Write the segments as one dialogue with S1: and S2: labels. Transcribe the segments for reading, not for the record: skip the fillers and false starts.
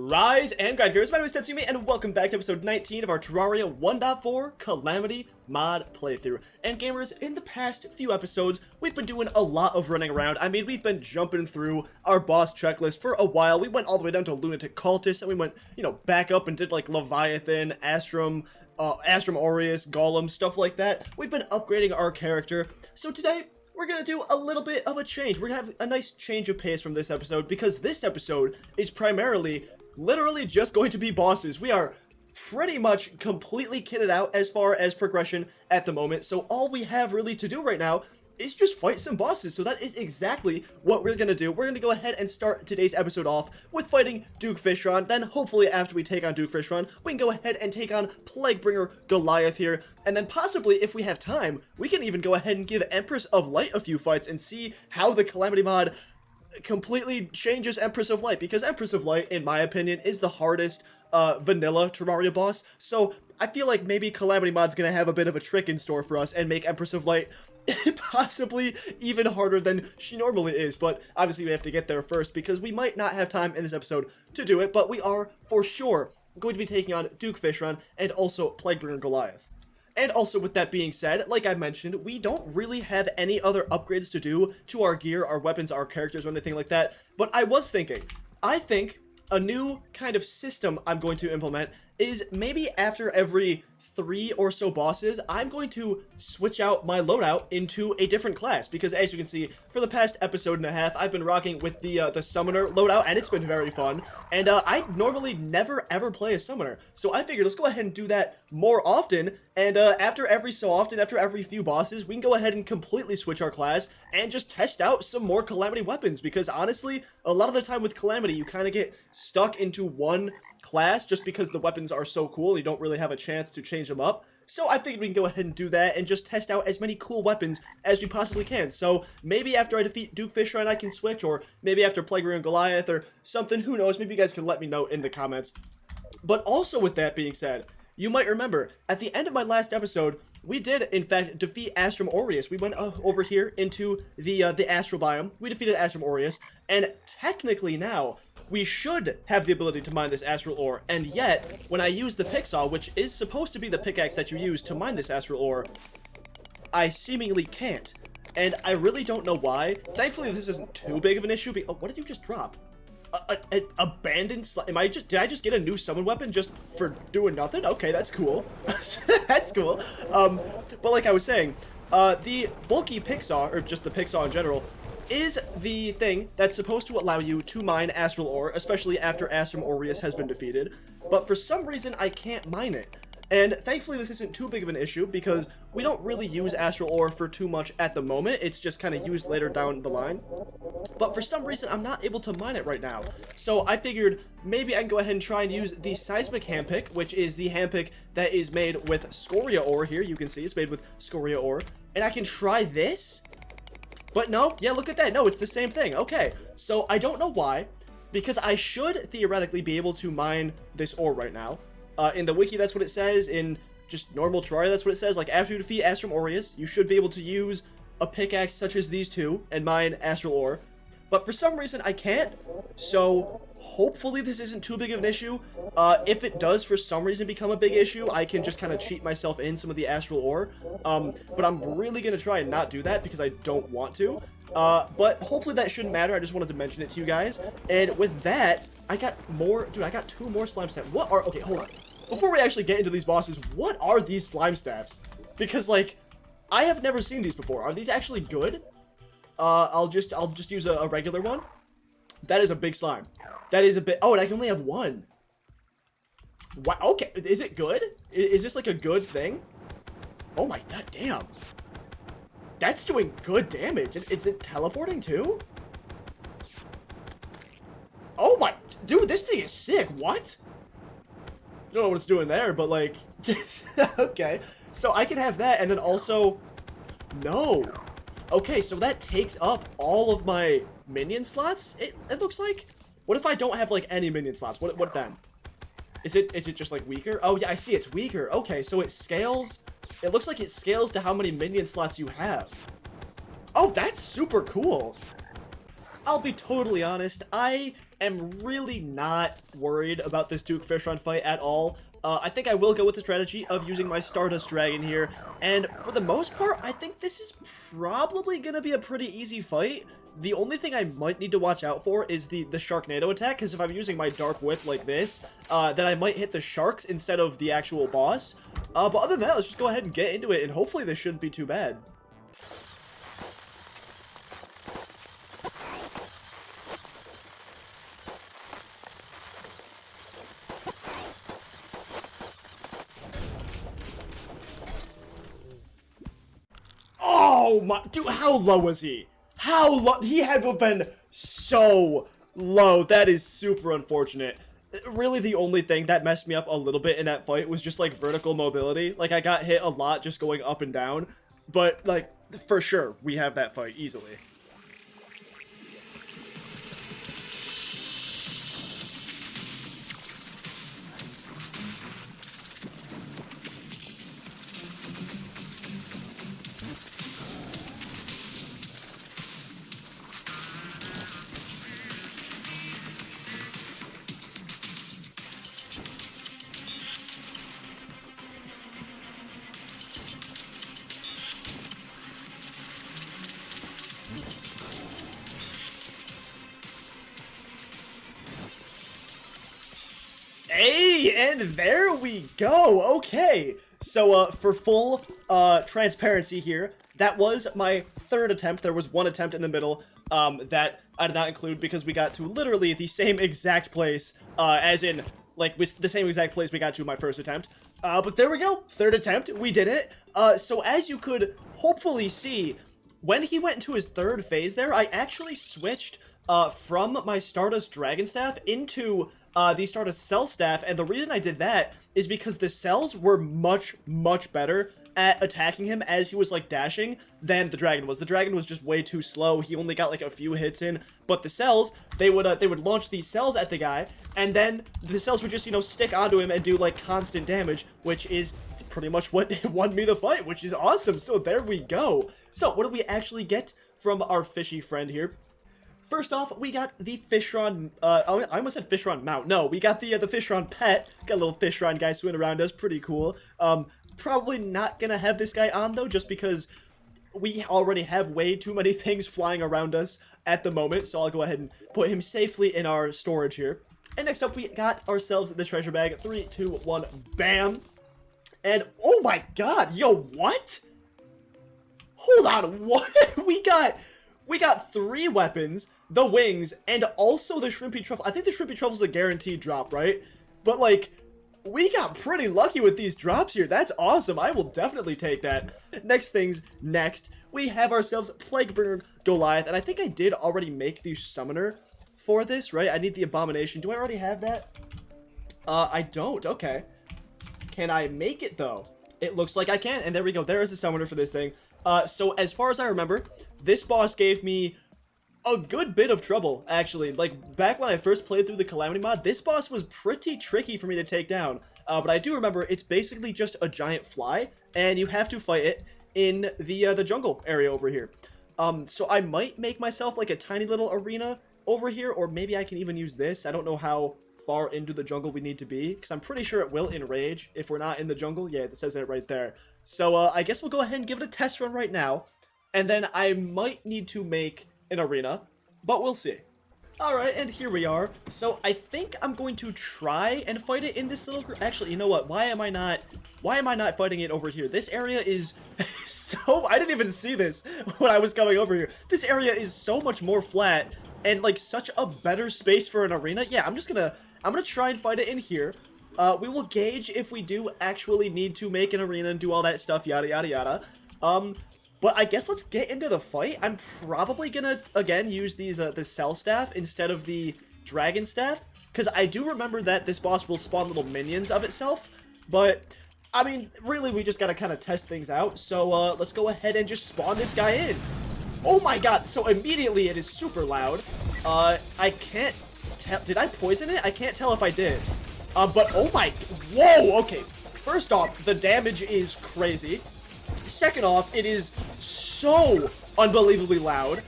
S1: Rise and grind, guys. My name is Tetsyumi, and welcome back to episode 19 of our Terraria 1.4 Calamity mod playthrough. And gamers, in the past few episodes, we've been doing a lot of running around. I mean, we've been jumping through our boss checklist for a while. We went all the way down to Lunatic Cultist, and we went, back up and did like Leviathan, Astrum Aureus, Golem, stuff like that. We've been upgrading our character. So today, we're going to do a little bit of a change. We're going to have a nice change of pace from this episode, because this episode is primarily, literally just going to be bosses. We are pretty much completely kitted out as far as progression at the moment, so all we have really to do right now is just fight some bosses. So that is exactly what we're gonna do. We're gonna go ahead and start today's episode off with fighting Duke Fishron. Then hopefully after we take on Duke Fishron, we can go ahead and take on Plaguebringer Goliath here. And then possibly, if we have time, we can even go ahead and give Empress of Light a few fights and see how the Calamity mod completely changes Empress of Light, because Empress of Light, in my opinion, is the hardest vanilla Terraria boss. So I feel like maybe Calamity mod's gonna have a bit of a trick in store for us and make Empress of Light possibly even harder than she normally is. But obviously we have to get there first, because we might not have time in this episode to do it, but we are for sure going to be taking on Duke Fishron and also Plaguebringer Goliath. And also, with that being said, like I mentioned, we don't really have any other upgrades to do to our gear, our weapons, our characters, or anything like that. But I was thinking, I think a new kind of system I'm going to implement is maybe after every 3 or so bosses, I'm going to switch out my loadout into a different class, because as you can see, for the past episode and a half, I've been rocking with the summoner loadout, and it's been very fun. And I normally never ever play a summoner, so I figured let's go ahead and do that more often. And after every so often, after every few bosses, we can go ahead and completely switch our class and just test out some more Calamity weapons, because honestly, a lot of the time with Calamity, you kind of get stuck into one class just because the weapons are so cool, you don't really have a chance to change them up. So I figured we can go ahead and do that and just test out as many cool weapons as we possibly can. So maybe after I defeat Duke Fishron I can switch, or maybe after Plaguebringer and Goliath or something, who knows, maybe you guys can let me know in the comments. But also, with that being said, you might remember, at the end of my last episode, we did, in fact, defeat Astrum Aureus. We went over here into the Astral Biome. We defeated Astrum Aureus, and technically now, we should have the ability to mine this Astral Ore. And yet, when I use the Picksaw, which is supposed to be the pickaxe that you use to mine this Astral Ore, I seemingly can't. And I really don't know why. Thankfully, this isn't too big of an issue. Oh, what did you just drop? An abandoned did I just get a new summon weapon just for doing nothing? Okay, that's cool. That's cool. But like I was saying, the bulky Picksaw, or just the Picksaw in general, is the thing that's supposed to allow you to mine Astral Ore, especially after Astrum Aureus has been defeated. But for some reason, I can't mine it. And thankfully, this isn't too big of an issue, because we don't really use Astral Ore for too much at the moment. It's just kind of used later down the line. But for some reason, I'm not able to mine it right now. So I figured maybe I can go ahead and try and use the Seismic Handpick, which is the handpick that is made with Scoria Ore here. You can see it's made with Scoria Ore. And I can try this. But no, yeah, look at that. No, it's the same thing. Okay, so I don't know why, because I should theoretically be able to mine this ore right now. In the wiki, that's what it says. In just normal Terraria, that's what it says. Like, after you defeat Astrum Aureus, you should be able to use a pickaxe such as these two and mine Astral Ore. But for some reason, I can't. So hopefully this isn't too big of an issue. If it does for some reason become a big issue, I can just kind of cheat myself in some of the Astral Ore. But I'm really going to try and not do that, because I don't want to. But hopefully that shouldn't matter. I just wanted to mention it to you guys. And with that, I got more. Dude, I got 2 more slime staffs. What are. Okay, hold on. Before we actually get into these bosses, what are these slime staffs? Because, like, I have never seen these before. Are these actually good? I'll just use a regular one. That is a big slime. That is a bit. Oh, and I can only have 1. Wow. Okay, is it good? Is this like a good thing? Oh my god, damn. That's doing good damage. Is it teleporting too? Oh my, dude, this thing is sick. What? I don't know what it's doing there, but like, okay. So I can have that, and then also, no. Okay, so that takes up all of my minion slots, it looks like. What if I don't have like any minion slots? What then? Is it just like weaker? Oh yeah, I see, it's weaker. Okay, so it scales. It looks like it scales to how many minion slots you have. Oh, that's super cool. I'll be totally honest, I am really not worried about this Duke Fishron fight at all. I think I will go with the strategy of using my Stardust Dragon here, and for the most part, I think this is probably going to be a pretty easy fight. The only thing I might need to watch out for is the Sharknado attack, because if I'm using my Dark Whip like this, then I might hit the sharks instead of the actual boss. But other than that, let's just go ahead and get into it, and hopefully this shouldn't be too bad. Oh my, dude, how low was he? How low? He had to have been so low. That is super unfortunate. Really, the only thing that messed me up a little bit in that fight was just, like, vertical mobility. Like, I got hit a lot just going up and down. But, like, for sure, we have that fight easily. Hey, and there we go. Okay, so for full transparency here, that was my third attempt. There was one attempt in the middle that I did not include because we got to literally the same exact place, as in, like, the same exact place we got to my first attempt. But there we go, third attempt, we did it. So as you could hopefully see, when he went into his third phase there, I actually switched from my Stardust Dragon Staff into the Stardust Cell Staff, and the reason I did that is because the cells were much better at attacking him as he was, like, dashing than the dragon was. The dragon was just way too slow. He only got, like, a few hits in, but the cells, they would launch these cells at the guy, and then the cells would just, you know, stick onto him and do, like, constant damage, which is pretty much what won me the fight, which is awesome. So there we go. So what did we actually get from our fishy friend here? First off, we got the Fishron, I almost said Fishron mount. No, we got the Fishron pet. Got a little Fishron guy swimming around us. Pretty cool. Probably not gonna have this guy on, though, just because we already have way too many things flying around us at the moment. So I'll go ahead and put him safely in our storage here. And next up, we got ourselves the treasure bag. 3, 2, 1, bam. And, oh my god, yo, what? Hold on, what? We got 3 weapons, the wings, and also the Shrimpy Truffle. I think the Shrimpy Truffle's a guaranteed drop, right? But, like, we got pretty lucky with these drops here. That's awesome. I will definitely take that. Next, we have ourselves Plaguebringer Goliath, and I think I did already make the summoner for this, right? I need the Abomination. Do I already have that? I don't. Okay. Can I make it, though? It looks like I can, and there we go. There is a summoner for this thing. So as far as I remember, this boss gave me a good bit of trouble, actually. Like, back when I first played through the Calamity mod, this boss was pretty tricky for me to take down. But I do remember it's basically just a giant fly, and you have to fight it in the jungle area over here. So I might make myself, like, a tiny little arena over here, or maybe I can even use this. I don't know how far into the jungle we need to be, because I'm pretty sure it will enrage if we're not in the jungle. Yeah, it says it right there. So, I guess we'll go ahead and give it a test run right now, and then I might need to make an arena, but we'll see. Alright, and here we are. So, I think I'm going to try and fight it in this little group. Actually, you know what? Why am I not fighting it over here? This area is so... I didn't even see this when I was coming over here. This area is so much more flat, and, like, such a better space for an arena. Yeah, I'm gonna try and fight it in here. We will gauge if we do actually need to make an arena and do all that stuff, yada, yada, yada. But I guess let's get into the fight. I'm probably gonna, again, use these, the Cell Staff instead of the Dragon Staff, because I do remember that this boss will spawn little minions of itself, but, I mean, really, we just gotta kind of test things out, so, let's go ahead and just spawn this guy in. Oh my god, so immediately it is super loud. I can't tell, did I poison it? I can't tell if I did. But oh my, whoa, okay. First off, the damage is crazy. Second off, it is so unbelievably loud.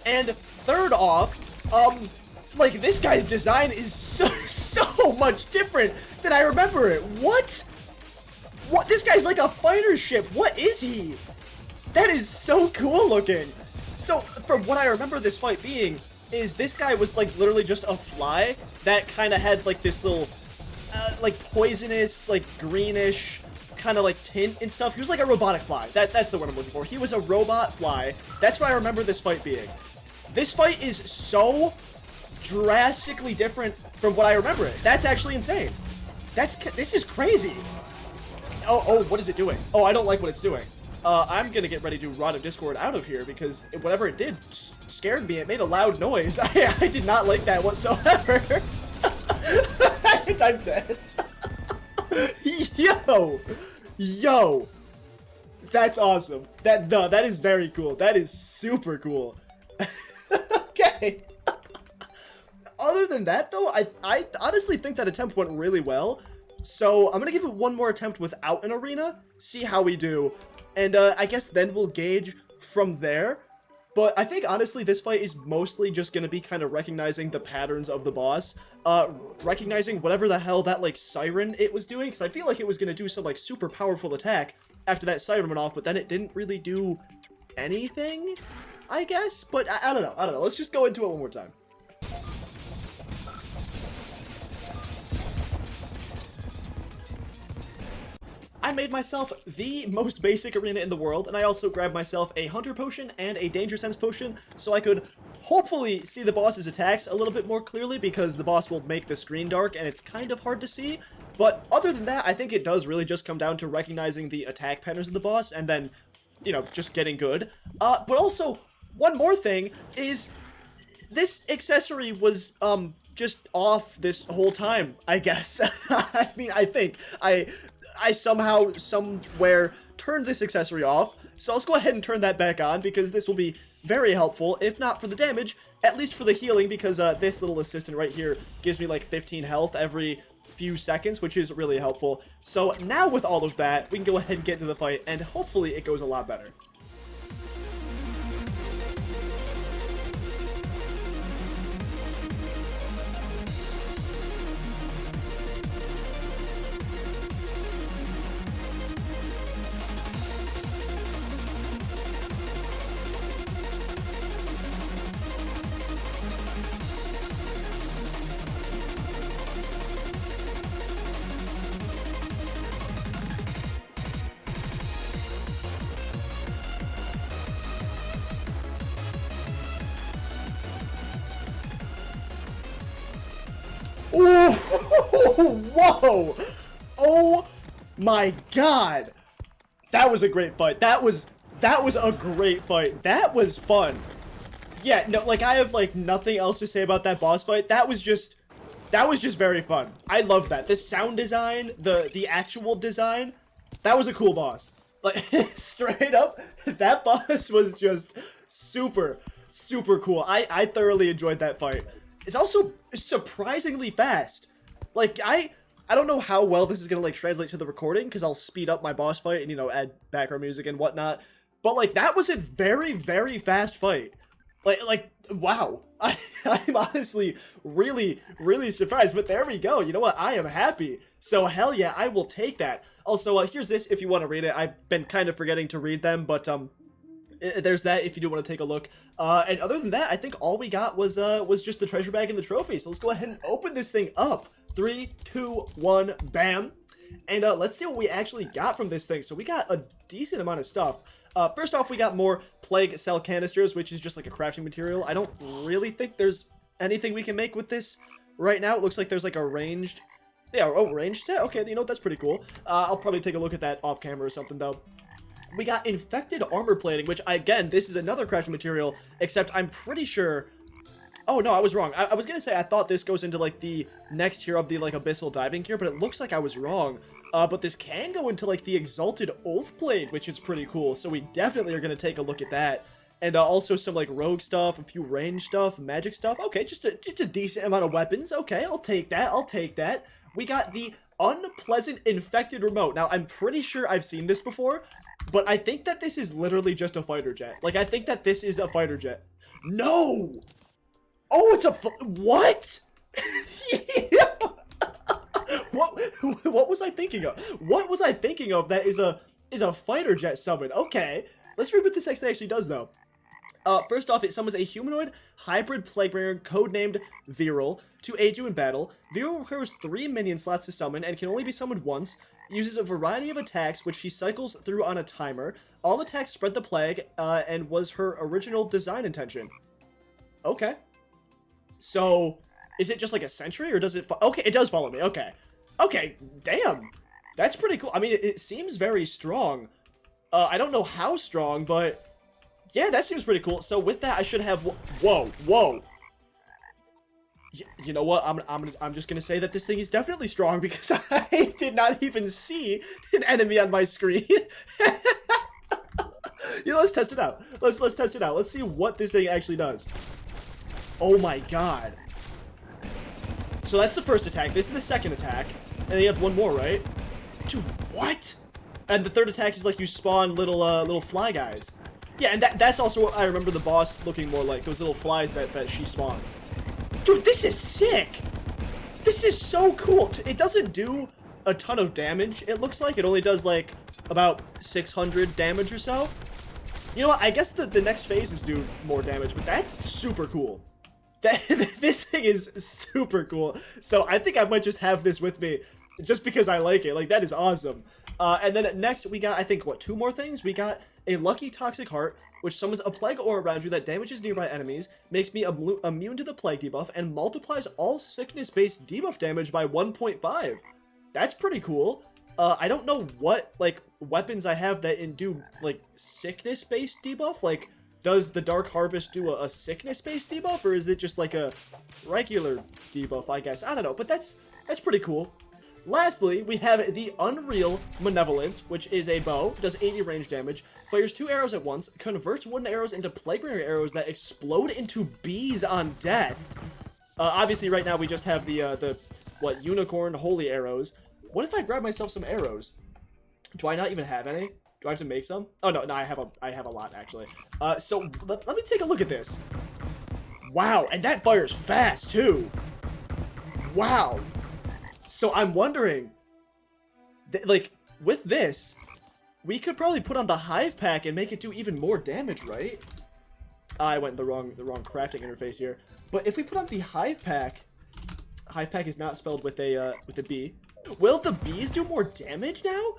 S1: And third off, Like, this guy's design is so much different than I remember it. What? What? This guy's like a fighter ship. What is he? That is so cool looking. So, from what I remember this fight being, is this guy was like literally just a fly that kind of had like this little, like poisonous, like greenish kind of like tint and stuff. He was like a robotic fly. That's the word I'm looking for. He was a robot fly. That's what I remember this fight being. This fight is so drastically different from what I remember it. That's actually insane. This is crazy. Oh, what is it doing? Oh, I don't like what it's doing. I'm gonna get ready to run a Discord out of here because whatever it did scared me. It made a loud noise. I did not like that whatsoever. I'm dead. Yo, that's awesome. That is very cool. That is super cool. Okay. Other than that, though, I honestly think that attempt went really well. So I'm gonna give it one more attempt without an arena, see how we do, and I guess then we'll gauge from there. But I think, honestly, this fight is mostly just going to be kind of recognizing the patterns of the boss. Recognizing whatever the hell that, like, siren it was doing. Because I feel like it was going to do some, like, super powerful attack after that siren went off. But then it didn't really do anything, I guess. But I don't know. Let's just go into it one more time. I made myself the most basic arena in the world, and I also grabbed myself a Hunter Potion and a Danger Sense Potion, so I could hopefully see the boss's attacks a little bit more clearly, because the boss will make the screen dark, and it's kind of hard to see. But other than that, I think it does really just come down to recognizing the attack patterns of the boss, and then, you know, just getting good. But also, one more thing is, this accessory was, just off this whole time, I guess. I mean, I think I somehow, somewhere, turned this accessory off, so let's go ahead and turn that back on, because this will be very helpful, if not for the damage, at least for the healing, because this little assistant right here gives me like 15 health every few seconds, which is really helpful. So now with all of that, we can go ahead and get into the fight, and hopefully it goes a lot better. Ooh, whoa! Oh my god! That was a great fight. That was a great fight. That was fun. Yeah, no, like, I have, like, nothing else to say about that boss fight. That was just very fun. I love that. The sound design, the actual design, that was a cool boss. Like, straight up, that boss was just super cool. I thoroughly enjoyed that fight. It's also surprisingly fast. Like, I don't know how well this is gonna, like, translate to the recording, because I'll speed up my boss fight and, you know, add background music and whatnot. But, like, that was a very fast fight. Like, wow. I'm honestly really surprised, but there we go. You know what? I am happy. So, hell yeah, I will take that. Also, here's this if you want to read it. I've been kind of forgetting to read them, but, there's that if you do want to take a look. And other than that, I think all we got was just the treasure bag and the trophy. So let's go ahead and open this thing up. 3, 2, 1, bam. And let's see what we actually got from this thing. So we got a decent amount of stuff. First off, we got more plague cell canisters, which is just like a crafting material. I don't really think there's anything we can make with this right now. It looks like there's like a ranged... Yeah, oh, ranged set? Okay, you know, that's pretty cool. I'll probably take a look at that off camera or something, though. We got infected armor plating, which, again, this is another crafting material, except I'm pretty sure... Oh, no, I was wrong. I was gonna say I thought this goes into, like, the next tier of the, like, abyssal diving gear, but it looks like I was wrong. But this can go into, like, the exalted oath plate, which is pretty cool, so we definitely are gonna take a look at that. And also some, like, rogue stuff, a few range stuff, magic stuff. Okay, just a decent amount of weapons. Okay, I'll take that. We got the unpleasant infected remote. Now, I'm pretty sure I've seen this before, but I think that this is literally just a fighter jet. Like, I think that this is a fighter jet. No! Oh, it's a what? What was I thinking of? What was I thinking of that is a fighter jet summon? Okay, let's read what this actually does though. First off, it summons a humanoid hybrid plaguebringer codenamed Viral to aid you in battle. Viral requires 3 minion slots to summon and can only be summoned once. Uses a variety of attacks, which she cycles through on a timer. All attacks spread the plague, and was her original design intention. Okay. So, is it just like a sentry, or does it... Okay, it does follow me. Okay. Okay, damn. That's pretty cool. I mean, it seems very strong. I don't know how strong, but... Yeah, that seems pretty cool. So with that, I should have... Whoa. You know what? I'm just gonna say that this thing is definitely strong because I did not even see an enemy on my screen. You know, let's test it out. Let's test it out. Let's see what this thing actually does. Oh my god. So that's the first attack. This is the second attack. And then you have one more, right? Dude, what? And the third attack is like you spawn little fly guys. Yeah, and that's also what I remember the boss looking more like. Those little flies that she spawns. Dude, this is sick! This is so cool. It doesn't do a ton of damage, it looks like. It only does, like, about 600 damage or so. You know what? I guess the next phases do more damage, but that's super cool. This thing is super cool. So I think I might just have this with me just because I like it. Like, that is awesome. And then next we got, I think, what, 2 more things? We got a Lucky Toxic Heart, which summons a plague aura around you that damages nearby enemies, makes me immune to the plague debuff, and multiplies all sickness-based debuff damage by 1.5. That's pretty cool. I don't know what, like, weapons I have that do, like, sickness-based debuff. Like, does the Dark Harvest do a sickness-based debuff, or is it just, like, a regular debuff, I guess? I don't know, but that's pretty cool. Lastly, we have the Unreal Malevolence, which is a bow, does 80 range damage, fires 2 arrows at once, converts wooden arrows into plaguebringer arrows that explode into bees on death. Obviously, right now we just have the unicorn holy arrows. What if I grab myself some arrows? Do I not even have any? Do I have to make some? Oh no, I have a lot actually. So let me take a look at this. Wow, and that fires fast too. Wow. So I'm wondering, like, with this, we could probably put on the Hive Pack and make it do even more damage, right? I went the wrong crafting interface here. But if we put on the Hive Pack is not spelled with a B. Will the bees do more damage now?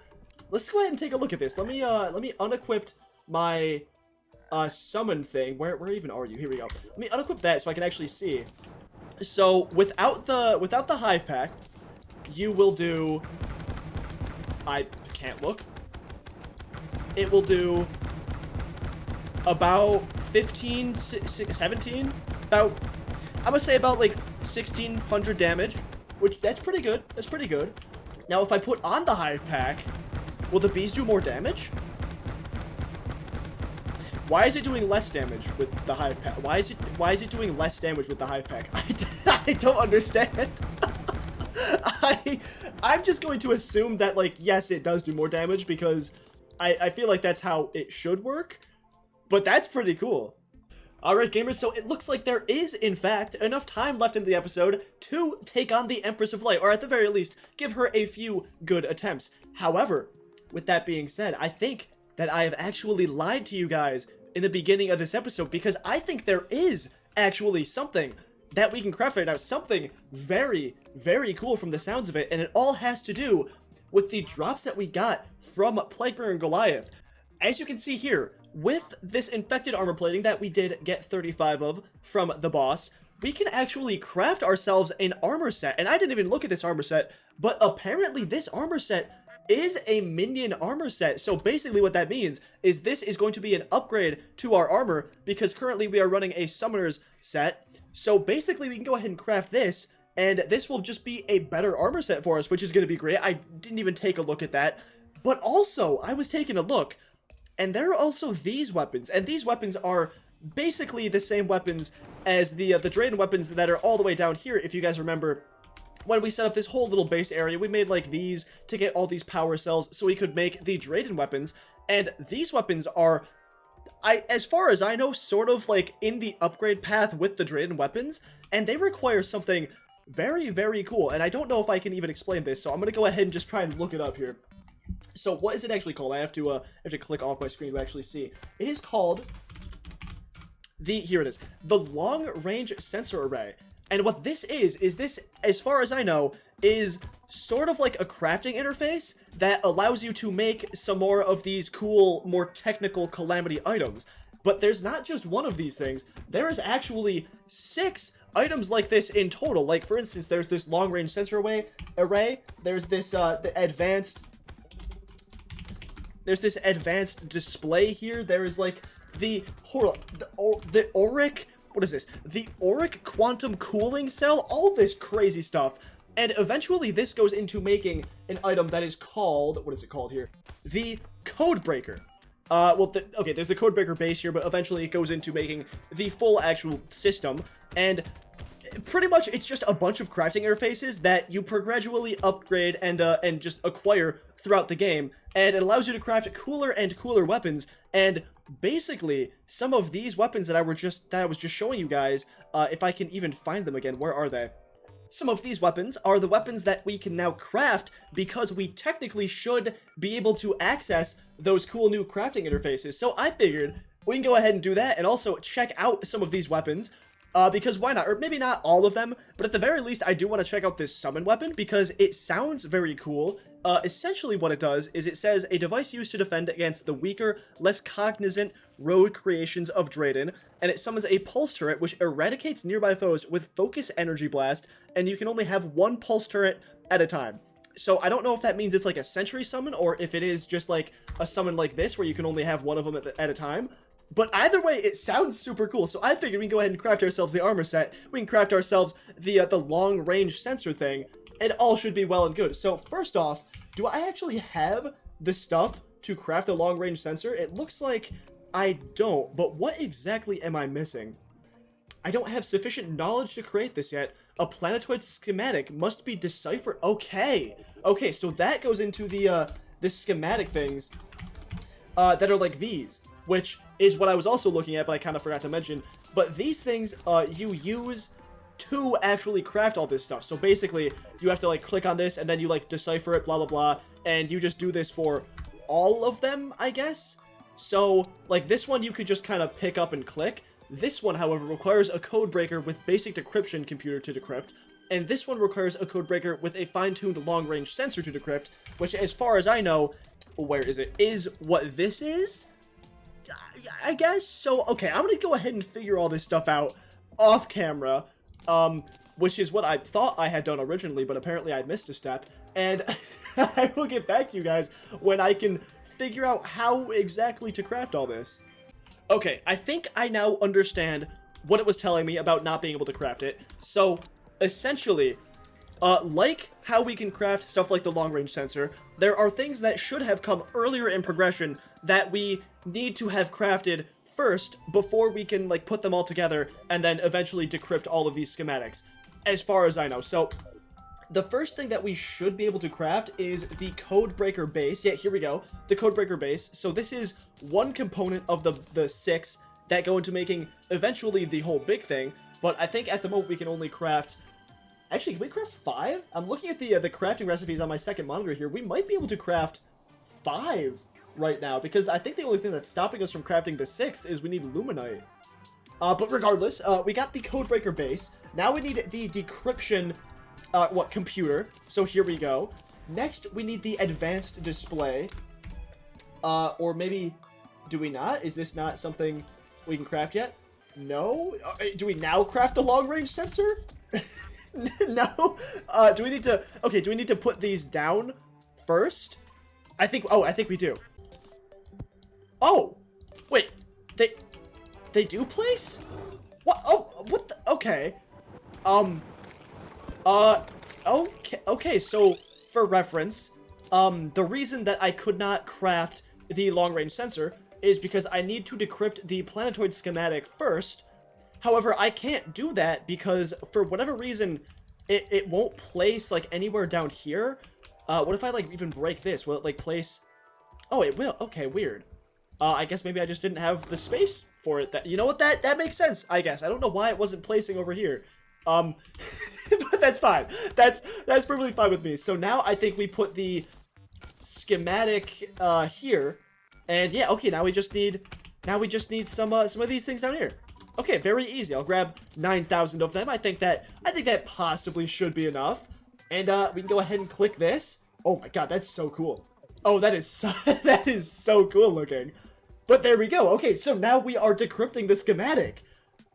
S1: Let's go ahead and take a look at this. Let me unequip my summon thing. Where even are you? Here we go. Let me unequip that so I can actually see. So without the Hive Pack, you will do... I can't look. It will do about 15, 17, about, I'm gonna say about like 1,600 damage, which that's pretty good. That's pretty good. Now, if I put on the Hive Pack, will the bees do more damage? Why is it doing less damage with the Hive Pack? Why is it doing less damage with the Hive Pack? I don't understand. I'm just going to assume that, like, yes, it does do more damage because I feel like that's how it should work, but that's pretty cool. Alright, gamers, so it looks like there is, in fact, enough time left in the episode to take on the Empress of Light, or at the very least, give her a few good attempts. However, with that being said, I think that I have actually lied to you guys in the beginning of this episode, because I think there is actually something that we can craft right now, something very, very cool from the sounds of it, and it all has to do with the drops that we got from Plaguebringer and Goliath. As you can see here, with this infected armor plating that we did get 35 of from the boss, we can actually craft ourselves an armor set, and I didn't even look at this armor set, but apparently this armor set is a minion armor set. So basically what that means is this is going to be an upgrade to our armor, because currently we are running a summoner's set. So basically we can go ahead and craft this, and this will just be a better armor set for us, which is going to be great. I didn't even take a look at that. But also, I was taking a look, and there are also these weapons, and these weapons are basically the same weapons as the Drayden weapons that are all the way down here. If you guys remember, when we set up this whole little base area, we made like these to get all these power cells so we could make the Drayden weapons, and these weapons are as far as I know, sort of like in the upgrade path with the Drayden weapons, and they require something very, very cool. And I don't know if I can even explain this, so I'm gonna go ahead and just try and look it up here. So what is it actually called? I have to click off my screen to actually see. It is called here it is, the long range sensor array. And what this is this, as far as I know, is sort of like a crafting interface that allows you to make some more of these cool, more technical Calamity items. But there's not just one of these things. There is actually 6 items like this in total. Like, for instance, there's this long-range sensor array. There's this advanced display here. There is like the auric, what is this? The auric quantum cooling cell, all this crazy stuff. And eventually this goes into making an item that is called, what is it called here? The Codebreaker. Okay, there's the Codebreaker base here, but eventually it goes into making the full actual system. And pretty much it's just a bunch of crafting interfaces that you gradually upgrade and just acquire throughout the game, and it allows you to craft cooler and cooler weapons. And basically some of these weapons that I was just showing you guys, if I can even find them again, where are they? Some of these weapons are the weapons that we can now craft because we technically should be able to access those cool new crafting interfaces. So I figured we can go ahead and do that and also check out some of these weapons. Because why not? Or maybe not all of them, but at the very least, I do want to check out this summon weapon because it sounds very cool. Essentially what it does is it says, a device used to defend against the weaker, less cognizant rogue creations of Drayden, and it summons a pulse turret which eradicates nearby foes with focus energy blast, and you can only have 1 pulse turret at a time. So I don't know if that means it's like a sentry summon, or if it is just like a summon like this where you can only have 1 of them at a time. But either way, it sounds super cool, so I figured we can go ahead and craft ourselves the armor set. We can craft ourselves the long-range sensor thing, and all should be well and good. So first off, do I actually have the stuff to craft a long-range sensor? It looks like I don't, but what exactly am I missing? I don't have sufficient knowledge to create this yet. A planetoid schematic must be deciphered. Okay, so that goes into the schematic things that are like these, which is what I was also looking at, but I kind of forgot to mention. But these things, you use to actually craft all this stuff. So basically, you have to, like, click on this, and then you, like, decipher it, blah, blah, blah, and you just do this for all of them, I guess? So, like, this one you could just kind of pick up and click. This one, however, requires a codebreaker with basic decryption computer to decrypt, and this one requires a codebreaker with a fine-tuned long-range sensor to decrypt, which, as far as I know, where is it, is what this is? I guess. So, okay, I'm gonna go ahead and figure all this stuff out off camera, which is what I thought I had done originally, but apparently I missed a step, and I will get back to you guys when I can figure out how exactly to craft all this. Okay, I think I now understand what it was telling me about not being able to craft it. So, essentially, like how we can craft stuff like the long-range sensor, there are things that should have come earlier in progression that we need to have crafted first before we can, like, put them all together and then eventually decrypt all of these schematics, as far as I know. So, the first thing that we should be able to craft is the Codebreaker base. Yeah, here we go. The Codebreaker base. So this is one component of the 6 that go into making eventually the whole big thing, but I think at the moment we can only craft... Actually, can we craft 5? I'm looking at the crafting recipes on my second monitor here. We might be able to craft 5 right now, because I think the only thing that's stopping us from crafting the 6th is we need Luminite. But regardless, we got the Codebreaker base. Now we need the decryption, computer. So here we go. Next, we need the advanced display. Or maybe, do we not? Is this not something we can craft yet? No? Do we now craft the long-range sensor? No? Do we need to... Okay, do we need to put these down first? I think we do. Oh! Wait. They do place? What? Oh, what the... Okay. Okay, so, for reference, the reason that I could not craft the long-range sensor is because I need to decrypt the planetoid schematic first. However, I can't do that because, for whatever reason, it won't place, like, anywhere down here. What if I, like, even break this? Will it, like, place... Oh, it will. Okay, weird. I guess maybe I just didn't have the space for it. You know what? That makes sense, I guess. I don't know why it wasn't placing over here. But that's fine. That's perfectly fine with me. So now I think we put the schematic here. And yeah, okay, now we just need some of these things down here. Okay, very easy. I'll grab 9,000 of them. I think that possibly should be enough. And we can go ahead and click this. Oh my god, that's so cool. Oh, that is so cool looking. But there we go. Okay, so now we are decrypting the schematic.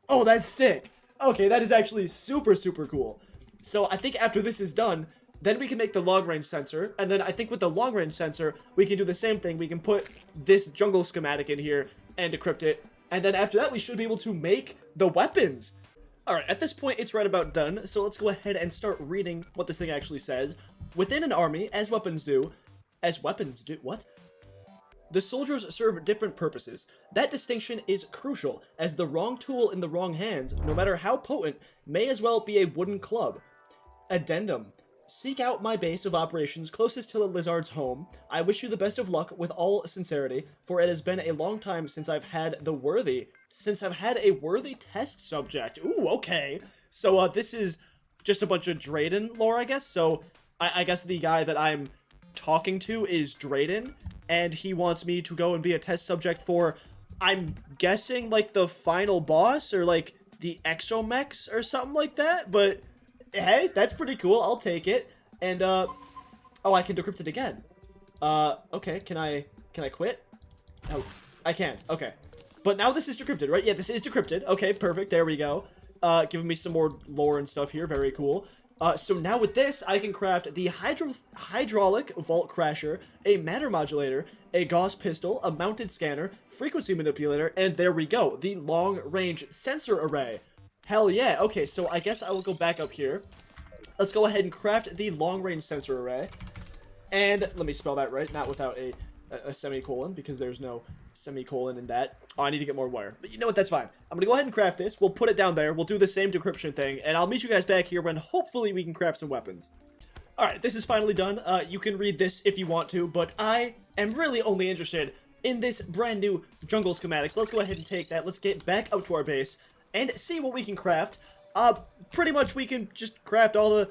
S1: Oh, that's sick. Okay, that is actually super, super cool. So I think after this is done, then we can make the long-range sensor. And then I think with the long-range sensor, we can do the same thing. We can put this jungle schematic in here and decrypt it. And then after that, we should be able to make the weapons. Alright, at this point, it's right about done. So let's go ahead and start reading what this thing actually says. Within an army, as weapons do... What? The soldiers serve different purposes. That distinction is crucial, as the wrong tool in the wrong hands, no matter how potent, may as well be a wooden club. Addendum. Seek out my base of operations closest to the lizard's home. I wish you the best of luck with all sincerity, for it has been a long time since I've had a worthy test subject. Ooh, okay. So, this is just a bunch of Drayden lore, I guess. So, I guess the guy that I'm talking to is Drayden, and he wants me to go and be a test subject for, I'm guessing, like, the final boss, or, like, the exomechs, or something like that, but... Hey, that's pretty cool. I'll take it. And, oh, I can decrypt it again. Okay, can I quit? Oh, I can. Okay. But now this is decrypted, right? Yeah, this is decrypted. Okay, perfect. There we go. Giving me some more lore and stuff here. Very cool. So now with this, I can craft the hydraulic vault crasher, a matter modulator, a Gauss pistol, a mounted scanner, frequency manipulator, and there we go. The long-range sensor array. Hell yeah. Okay, so I guess I will go back up here. Let's go ahead and craft the long-range sensor array. And let me spell that right, not without a semicolon, because there's no semicolon in that. Oh, I need to get more wire. But you know what, that's fine. I'm gonna go ahead and craft this. We'll put it down there. We'll do the same decryption thing, and I'll meet you guys back here when hopefully we can craft some weapons. Alright, this is finally done. You can read this if you want to, but I am really only interested in this brand new jungle schematic. So let's go ahead and take that. Let's get back up to our base and see what we can craft. Pretty much we can just craft all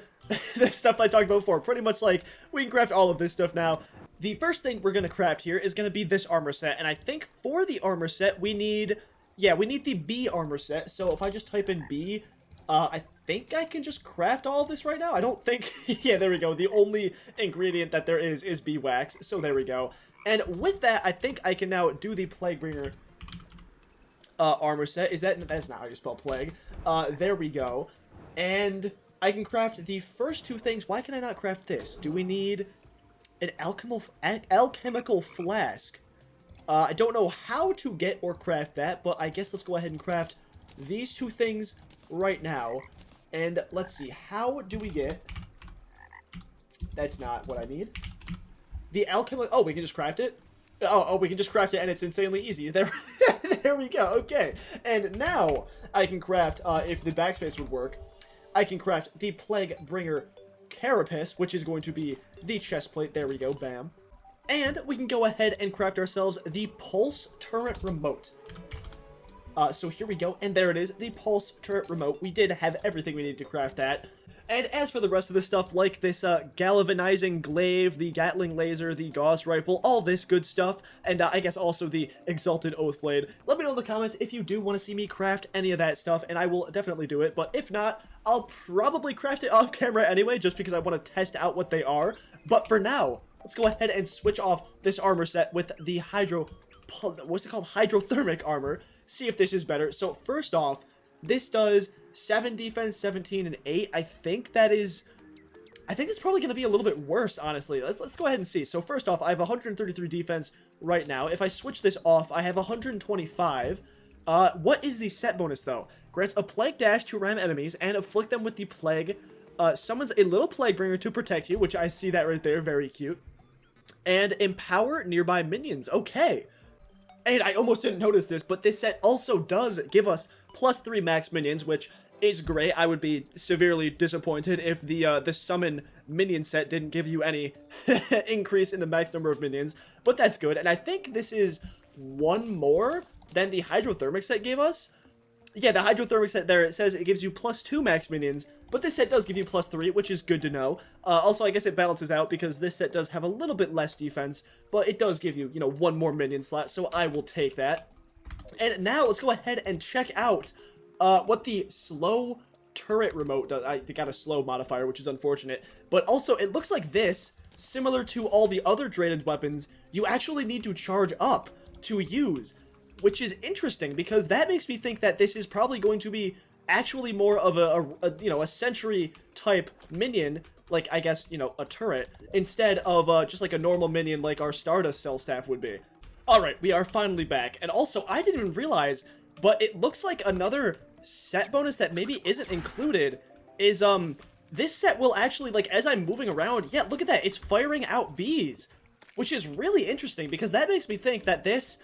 S1: the stuff I talked about before. Pretty much, like, we can craft all of this stuff now. The first thing we're gonna craft here is gonna be this armor set, and I think for the armor set we need the B armor set. So if I just type in B, I think I can just craft all of this right now. I don't think... yeah, there we go. The only ingredient that there is bee wax, so there we go. And with that, I think I can now do the Plaguebringer armor set. That's not how you spell plague. There we go. And I can craft the first two things. Why can I not craft this? Do we need an alchemical flask? I don't know how to get or craft that, but I guess let's go ahead and craft these two things right now. And let's see, how do we get... That's not what I need. The alchemical... Oh, we can just craft it? Oh, we can just craft it, and it's insanely easy. There we go. Okay. And now I can craft, if the backspace would work, I can craft the Plaguebringer carapace, which is going to be the chest plate. There we go. Bam. And we can go ahead and craft ourselves the pulse turret remote. So here we go. And there it is. The pulse turret remote. We did have everything we needed to craft that. And as for the rest of this stuff, like this galvanizing glaive, the Gatling laser, the Gauss rifle, all this good stuff, and I guess also the Exalted Oathblade, let me know in the comments if you do want to see me craft any of that stuff, and I will definitely do it. But if not, I'll probably craft it off camera anyway, just because I want to test out what they are. But for now, let's go ahead and switch off this armor set with the hydrothermic armor, see if this is better. So first off, this does 7 defense, 17, and 8. I think it's probably going to be a little bit worse, honestly. Let's go ahead and see. So first off, I have 133 defense right now. If I switch this off, I have 125. What is the set bonus, though? Grants a plague dash to ram enemies and afflict them with the plague. Summons a little Plaguebringer to protect you, which I see that right there. Very cute. And empower nearby minions. Okay. And I almost didn't notice this, but this set also does give us +3 max minions, which is great. I would be severely disappointed if the summon minion set didn't give you any increase in the max number of minions, but that's good. And I think this is one more than the hydrothermic set gave us. Yeah, the hydrothermic set there, it says it gives you +2 max minions, but this set does give you +3, which is good to know. Also, I guess it balances out because this set does have a little bit less defense, but it does give you, you know, one more minion slot, so I will take that. And now, let's go ahead and check out what the slow turret remote does. I got a slow modifier, which is unfortunate, but also, it looks like this, similar to all the other dreaded weapons, you actually need to charge up to use, which is interesting because that makes me think that this is probably going to be actually more of a you know, a sentry type minion, like I guess, you know, a turret, instead of just like a normal minion like our Stardust Cell Staff would be. Alright, we are finally back, and also I didn't even realize, but it looks like another set bonus that maybe isn't included is this set will actually, like, as I'm moving around, yeah, look at that, it's firing out bees, which is really interesting because that makes me think that this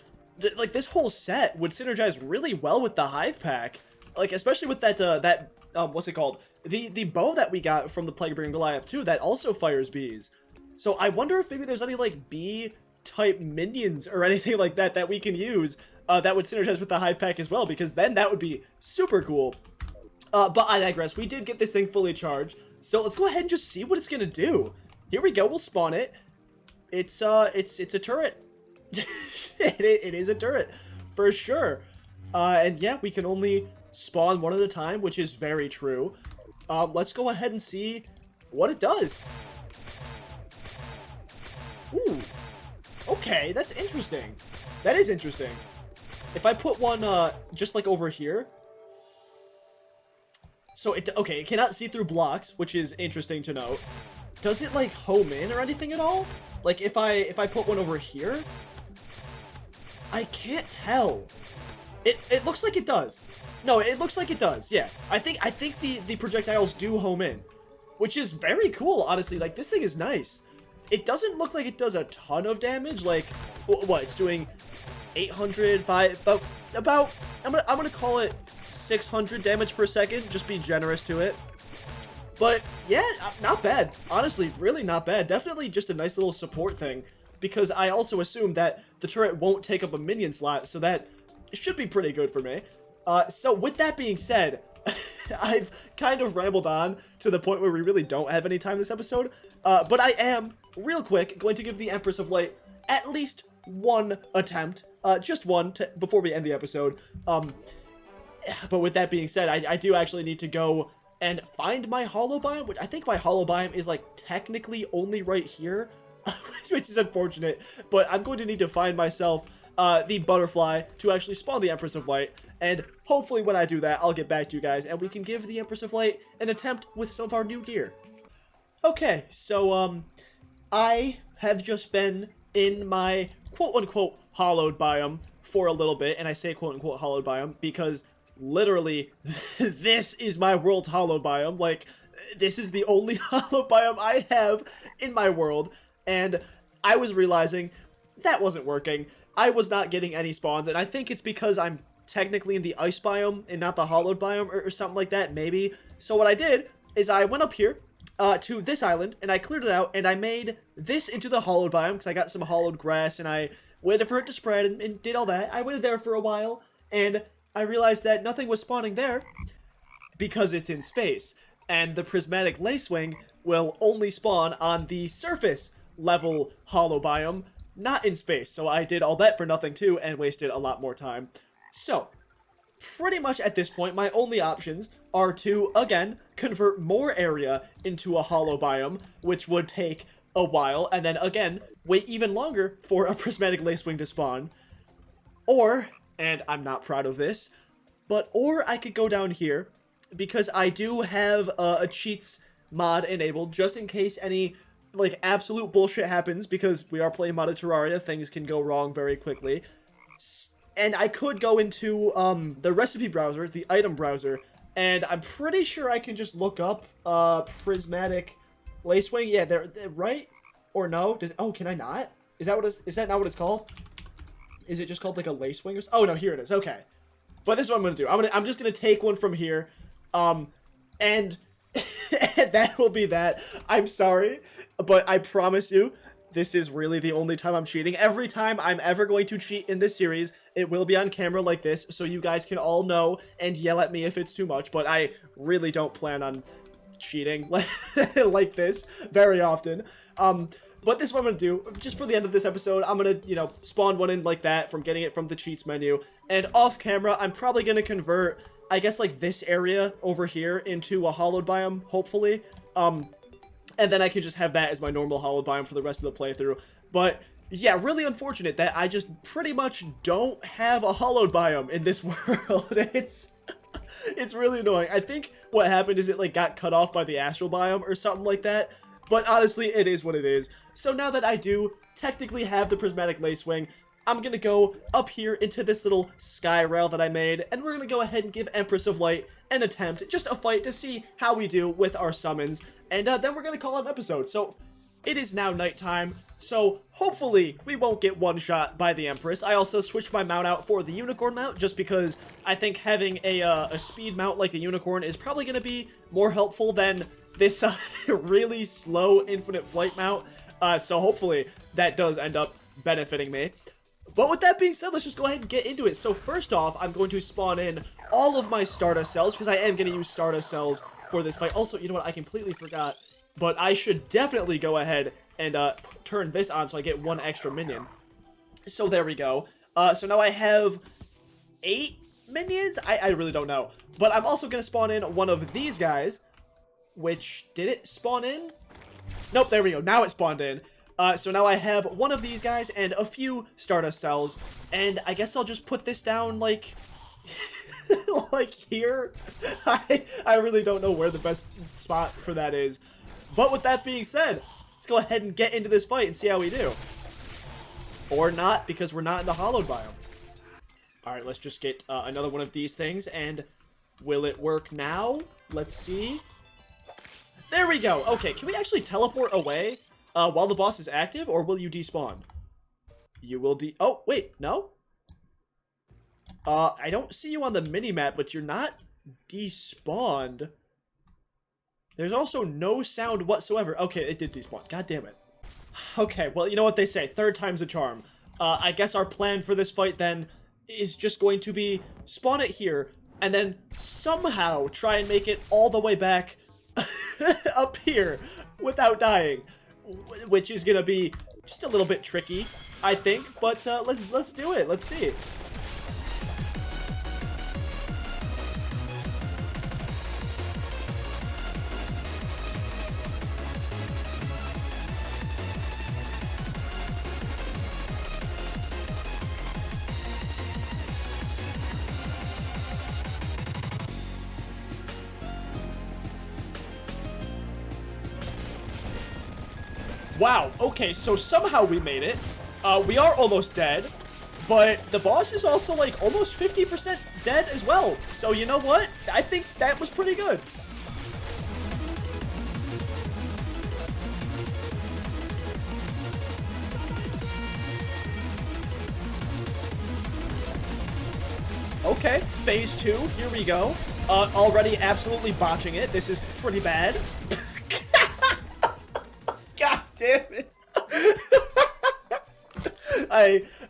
S1: whole set would synergize really well with the Hive Pack. Like, especially with that, what's it called? The bow that we got from the Plague-Bearing Goliath, too, that also fires bees. So I wonder if maybe there's any, like, bee-type minions or anything like that that we can use that would synergize with the Hive Pack as well, because then that would be super cool. But I digress. We did get this thing fully charged, so let's go ahead and just see what it's gonna do. Here we go. We'll spawn it. It's a turret. it is a turret, for sure. And yeah, we can only spawn one at a time, which is very true. Let's go ahead and see what it does. Ooh. Okay, that's interesting. That is interesting. If I put one, just like over here. So okay, it cannot see through blocks, which is interesting to note. Does it, like, home in or anything at all? Like, if I put one over here? I can't tell. It looks like it does. No, it looks like it does. Yeah. I think the projectiles do home in, which is very cool, honestly. Like, this thing is nice. It doesn't look like it does a ton of damage. Like, what? It's doing 800, about I'm gonna call it 600 damage per second. Just be generous to it. But yeah, not bad. Honestly, really not bad. Definitely just a nice little support thing, because I also assume that the turret won't take up a minion slot, so that should be pretty good for me. So with that being said, I've kind of rambled on to the point where we really don't have any time this episode, but I am, real quick, going to give the Empress of Light at least one attempt, just one, before we end the episode. But with that being said, I do actually need to go and find my hollow biome, which I think my hollow biome is, like, technically only right here, which is unfortunate, but I'm going to need to find myself the butterfly to actually spawn the Empress of Light, and hopefully when I do that, I'll get back to you guys, and we can give the Empress of Light an attempt with some of our new gear. Okay, so, I have just been in my quote-unquote hollowed biome for a little bit, and I say quote-unquote hollowed biome because literally, this is my world's hollow biome. Like, this is the only hollow biome I have in my world, and I was realizing that wasn't working. I was not getting any spawns, and I think it's because I'm technically in the ice biome and not the hollowed biome or something like that, maybe. So what I did is I went up here to this island, and I cleared it out, and I made this into the hollowed biome because I got some hollowed grass, and I waited for it to spread and did all that. I waited there for a while, and I realized that nothing was spawning there because it's in space, and the prismatic lacewing will only spawn on the surface level hollow biome, not in space. So I did all that for nothing too and wasted a lot more time. So pretty much at this point, my only options are to, again, convert more area into a hollow biome, which would take a while, and then again, wait even longer for a prismatic lacewing to spawn, or, and I'm not proud of this, or I could go down here, because I do have a cheats mod enabled, just in case any, like, absolute bullshit happens, because we are playing modded Terraria, things can go wrong very quickly, and I could go into, the recipe browser, the item browser, and I'm pretty sure I can just look up, prismatic lacewing, yeah, they're right? Or no? Oh, can I not? Is that not what it's called? Is it just called, like, a lacewing or oh, no, here it is, okay. But this is what I'm gonna do. I'm just gonna take one from here, and that will be that. I'm sorry, but I promise you, this is really the only time I'm cheating. Every time I'm ever going to cheat in this series, it will be on camera like this, so you guys can all know and yell at me if it's too much, but I really don't plan on cheating like this very often. But this is what I'm gonna do. Just for the end of this episode, I'm gonna, you know, spawn one in like that from getting it from the cheats menu. And off camera, I'm probably gonna convert, I guess, like this area over here into a hollowed biome, hopefully. And then I can just have that as my normal hollowed biome for the rest of the playthrough. But yeah, really unfortunate that I just pretty much don't have a hollowed biome in this world. It's really annoying. I think what happened is it like got cut off by the astral biome or something like that. But honestly, it is what it is. So now that I do technically have the prismatic lacewing, I'm gonna go up here into this little sky rail that I made, and we're gonna go ahead and give Empress of Light an attempt, just a fight to see how we do with our summons, and then we're gonna call it an episode. So it is now nighttime, so hopefully we won't get one shot by the Empress. I also switched my mount out for the unicorn mount, just because I think having a speed mount like the unicorn is probably gonna be more helpful than this really slow infinite flight mount. So hopefully that does end up benefiting me. But with that being said, let's just go ahead and get into it. So first off, I'm going to spawn in all of my Stardust cells, because I am going to use Stardust cells for this fight. Also, you know what, I completely forgot, but I should definitely go ahead and turn this on so I get one extra minion. So there we go. So now I have 8 minions? I really don't know. But I'm also going to spawn in one of these guys, which, did it spawn in? Nope, there we go. Now it spawned in. So now I have one of these guys and a few Stardust cells, and I guess I'll just put this down, like, like here. I really don't know where the best spot for that is. But with that being said, let's go ahead and get into this fight and see how we do. Or not, because we're not in the hollowed biome. Alright, let's just get another one of these things, and will it work now? Let's see. There we go. Okay, can we actually teleport away while the boss is active, or will you despawn? You will oh, wait, no? I don't see you on the mini-map, but you're not despawned. There's also no sound whatsoever. Okay, it did despawn. God damn it. Okay, well, you know what they say. Third time's a charm. I guess our plan for this fight, then, is just going to be spawn it here, and then somehow try and make it all the way back up here without dying. Which is gonna be just a little bit tricky, I think, but let's do it. Let's see. Wow, okay, so somehow we made it. We are almost dead, but the boss is also, like, almost 50% dead as well. So, you know what? I think that was pretty good. Okay, phase 2, here we go. Already absolutely botching it. This is pretty bad. God damn it.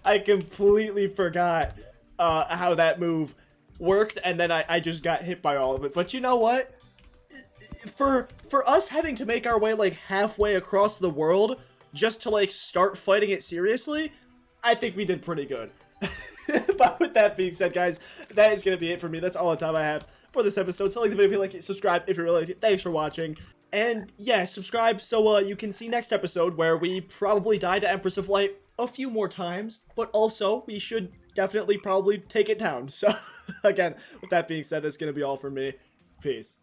S1: I completely forgot how that move worked, and then I just got hit by all of it. But you know what? For us having to make our way like halfway across the world just to like start fighting it seriously, I think we did pretty good. But with that being said, guys, that is going to be it for me. That's all the time I have for this episode. So like the video if you like it, subscribe if you really like it. Thanks for watching. And yeah, subscribe so you can see next episode where we probably die to Empress of Light a few more times, but also we should definitely probably take it down. So again, with that being said, that's going to be all for me. Peace.